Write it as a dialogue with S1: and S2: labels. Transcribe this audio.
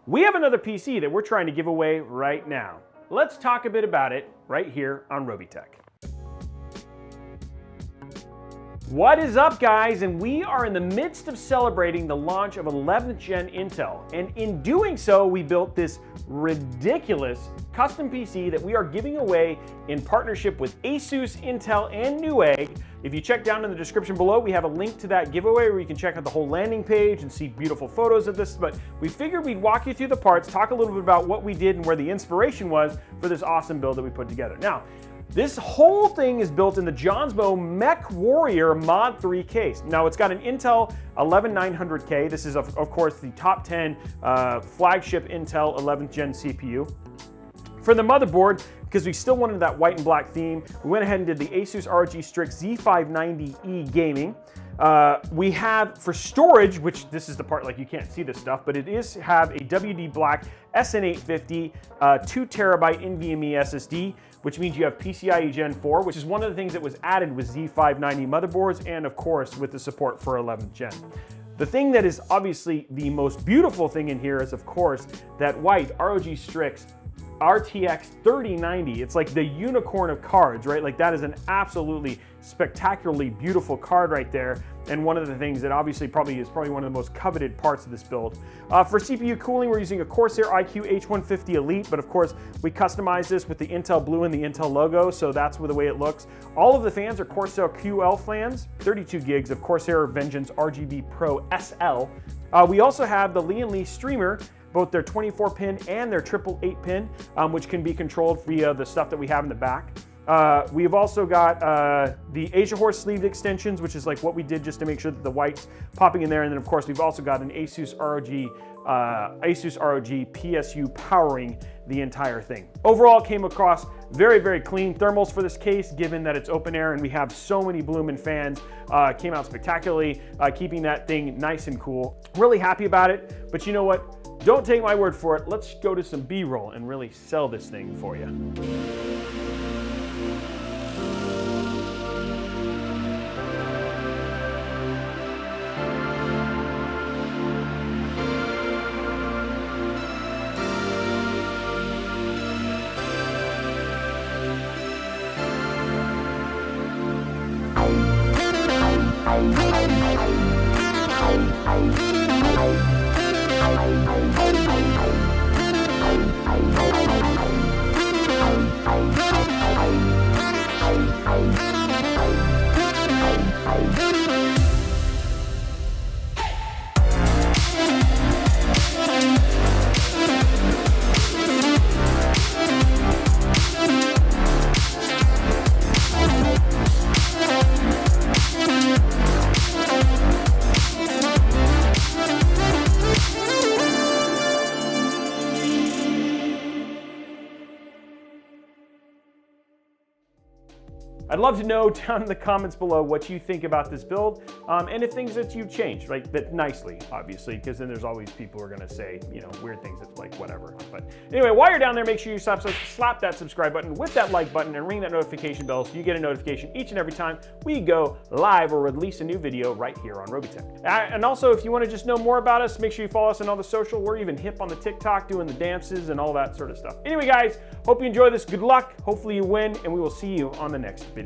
S1: we have another PC that we're trying to give away right now. Let's talk a bit about it right here on Robeytech. What is up, guys? And we are in the midst of celebrating the launch of 11th gen Intel. And in doing so, we built this ridiculous custom PC that we are giving away in partnership with ASUS, Intel, and Newegg. If you check down in the description below, we have a link to that giveaway where you can check out the whole landing page and see beautiful photos of this. But we figured we'd walk you through the parts, talk a little bit about what we did and where the inspiration was for this awesome build that we put together. Now, this whole thing is built in the Johnsmo Mech Warrior Mod 3 case. Now, it's got an Intel 11900K. This is, of course, the top 10 flagship Intel 11th gen CPU. For the motherboard, because we still wanted that white and black theme, we went ahead and did the ASUS ROG STRIX Z590E Gaming. We have, for storage, which this is the part, like, you can't see this stuff, but it is have a WD Black SN850 2 terabyte NVMe SSD, which means you have PCIe Gen 4, which is one of the things that was added with Z590 motherboards, and of course with the support for 11th gen. The thing that is obviously the most beautiful thing in here is, of course, that white ROG Strix RTX 3090. It's like the unicorn of cards, right? Like, that is an absolutely spectacularly beautiful card right there, and one of the things that obviously probably one of the most coveted parts of this build. For CPU cooling, we're using a Corsair iCUE H150 Elite, but of course we customized this with the Intel blue and the Intel logo, so that's the way it looks. All of the fans are Corsair QL fans, 32 gigs of Corsair Vengeance RGB Pro SL. We also have the Lee & Lee streamer, both their 24-pin and their triple 8-pin, which can be controlled via the stuff that we have in the back. We've also got the Asia Horse sleeved extensions, which is like what we did just to make sure that the white's popping in there. And then, of course, we've also got an ASUS ROG PSU powering the entire thing. Overall, it came across very, very clean. Thermals for this case, given that it's open air and we have so many bloomin' fans, came out spectacularly, keeping that thing nice and cool. Really happy about it, but you know what? Don't take my word for it. Let's go to some B-roll and really sell this thing for you. I'd love to know down in the comments below what you think about this build, and if things that you've changed, right? That nicely, obviously, because then there's always people who are gonna say, you know, weird things that's like whatever. But anyway, while you're down there, make sure you slap that subscribe button with that like button and ring that notification bell so you get a notification each and every time we go live or release a new video right here on Robeytech. And also, if you want to just know more about us, make sure you follow us on all the social. We're even hip on the TikTok doing the dances and all that sort of stuff. Anyway, guys, hope you enjoy this. Good luck. Hopefully you win, and we will see you on the next video.